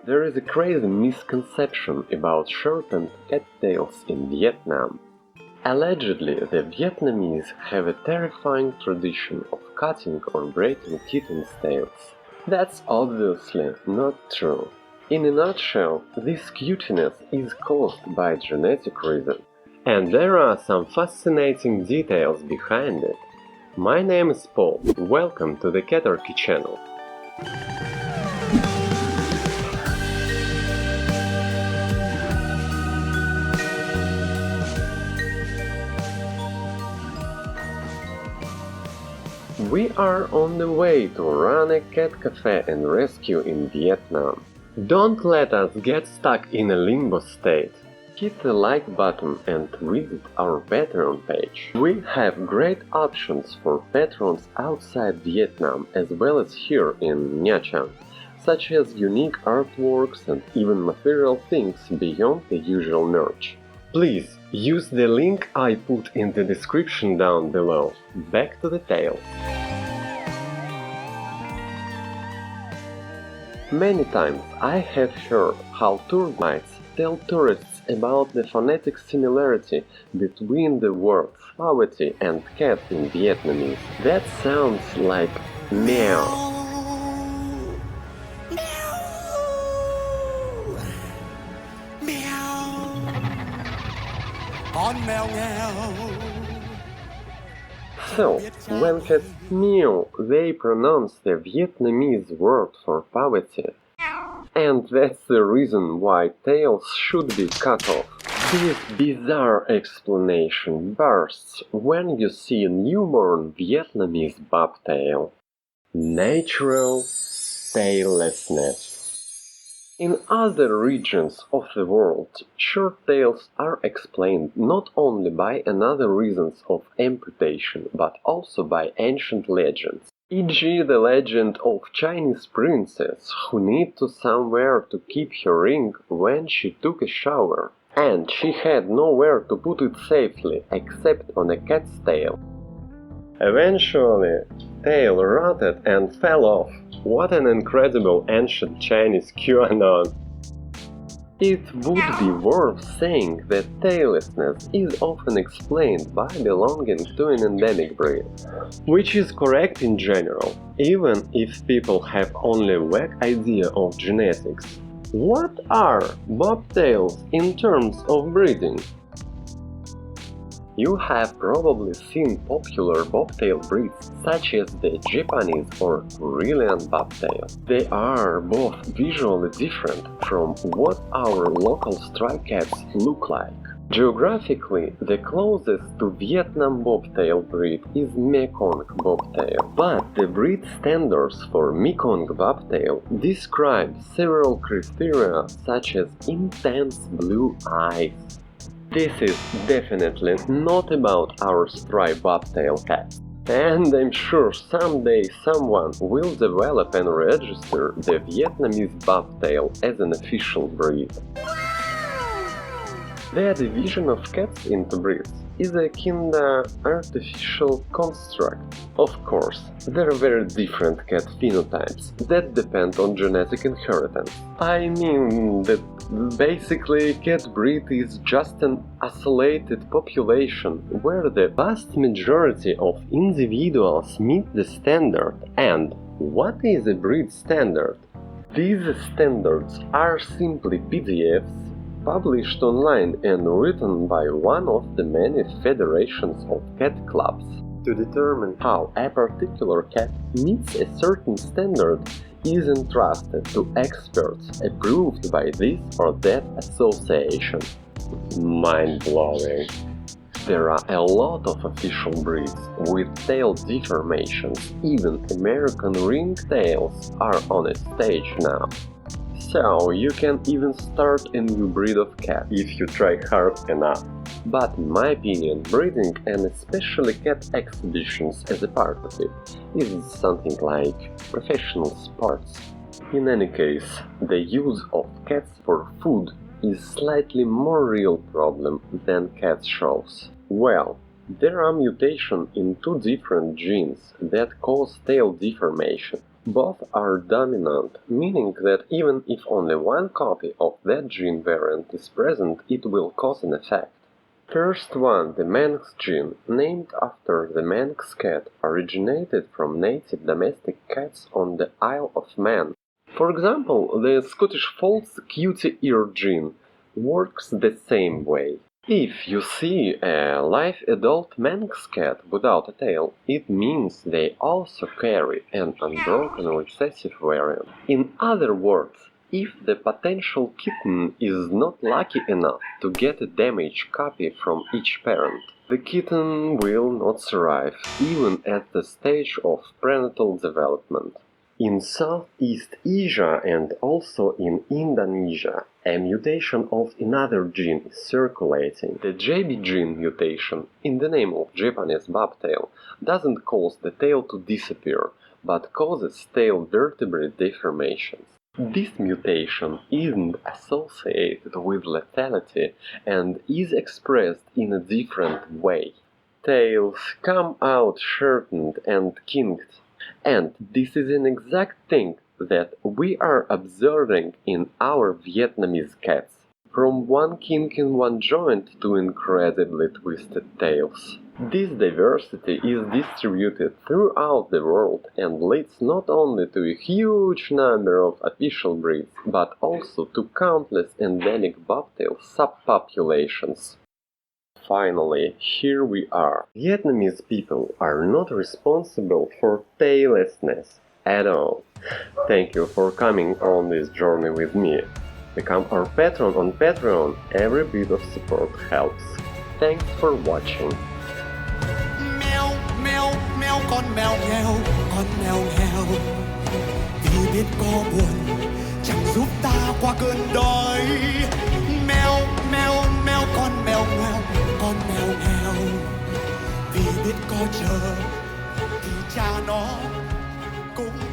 There is a crazy misconception about shortened cat tails in Vietnam. Allegedly, the Vietnamese have a terrifying tradition of cutting or breaking kittens' tails. That's obviously not true. In a nutshell, this cuteness is caused by genetic reasons, and there are some fascinating details behind it. My name is Paul, welcome to the Catarchy channel. We are on the way to run a cat cafe and rescue in Vietnam. Don't let us get stuck in a limbo state. Hit the like button and visit our Patreon page. We have great options for patrons outside Vietnam as well as here in Nha Trang, such as unique artworks and even material things beyond the usual merch. Please use the link I put in the description down below. Back to the tale. Many times I have heard how tour guides tell tourists about the phonetic similarity between the words phavetti and cat in Vietnamese. That sounds like meow. So, when cats meow, they pronounce the Vietnamese word for phavetti. And that's the reason why tails should be cut off. This bizarre explanation bursts when you see a newborn Vietnamese bobtail. Natural taillessness. In other regions of the world, short tails are explained not only by another reasons of amputation, but also by ancient legends. E.g. the legend of Chinese princess who need to somewhere to keep her ring when she took a shower, and she had nowhere to put it safely except on a cat's tail. Eventually, tail rotted and fell off. What an incredible ancient Chinese QAnon! It would be worth saying that taillessness is often explained by belonging to an endemic breed, which is correct in general, even if people have only a vague idea of genetics. What are bobtails in terms of breeding? You have probably seen popular bobtail breeds such as the Japanese or Korean bobtail. They are both visually different from what our local stray cats look like. Geographically, the closest to Vietnam bobtail breed is Mekong Bobtail, but the breed standards for Mekong Bobtail describe several criteria such as intense blue eyes. This is definitely not about our stray bobtail cats, and I'm sure someday someone will develop and register the Vietnamese bobtail as an official breed. The division of cats into breeds is a kinda artificial construct. Of course, there are very different cat phenotypes that depend on genetic inheritance. I mean that basically cat breed is just an isolated population where the vast majority of individuals meet the standard. And what is a breed standard? These standards are simply PDFs published online and written by one of the many federations of cat clubs. To determine how a particular cat meets a certain standard is entrusted to experts approved by this or that association. Mind-blowing. There are a lot of official breeds with tail deformations. Even American ringtails are on a stage now. So you can even start a new breed of cat if you try hard enough. But in my opinion, breeding and especially cat exhibitions as a part of it is something like professional sports. In any case, the use of cats for food is slightly more real problem than cat shows. Well, there are mutations in two different genes that cause tail deformation. Both are dominant, meaning that even if only one copy of that gene variant is present, it will cause an effect. First one, the Manx gene, named after the Manx cat, originated from native domestic cats on the Isle of Man. For example, the Scottish Fold's cutie ear gene works the same way. If you see a live adult Manx cat without a tail, it means they also carry an unbroken recessive variant. In other words, if the potential kitten is not lucky enough to get a damaged copy from each parent, the kitten will not survive, even at the stage of prenatal development. In Southeast Asia and also in Indonesia, a mutation of another gene is circulating. The JB gene mutation, in the name of Japanese Bobtail, doesn't cause the tail to disappear, but causes tail vertebrae deformations. This mutation isn't associated with lethality and is expressed in a different way. Tails come out shortened and kinked. And this is an exact thing that we are observing in our Vietnamese cats, from one kink in one joint to incredibly twisted tails. This diversity is distributed throughout the world and leads not only to a huge number of official breeds, but also to countless endemic bobtail subpopulations. Finally, here we are. Vietnamese people are not responsible for taillessness at all. Thank you for coming on this journey with me. Become our patron on Patreon. Every bit of support helps. Thanks for watching. Mèo, mèo, mèo con mèo nghèo. Vì biết có buồn, chẳng giúp ta qua cơn đói. Mèo, mèo, mèo con mèo nghèo. Vì biết có chờ, thì cha nó cũng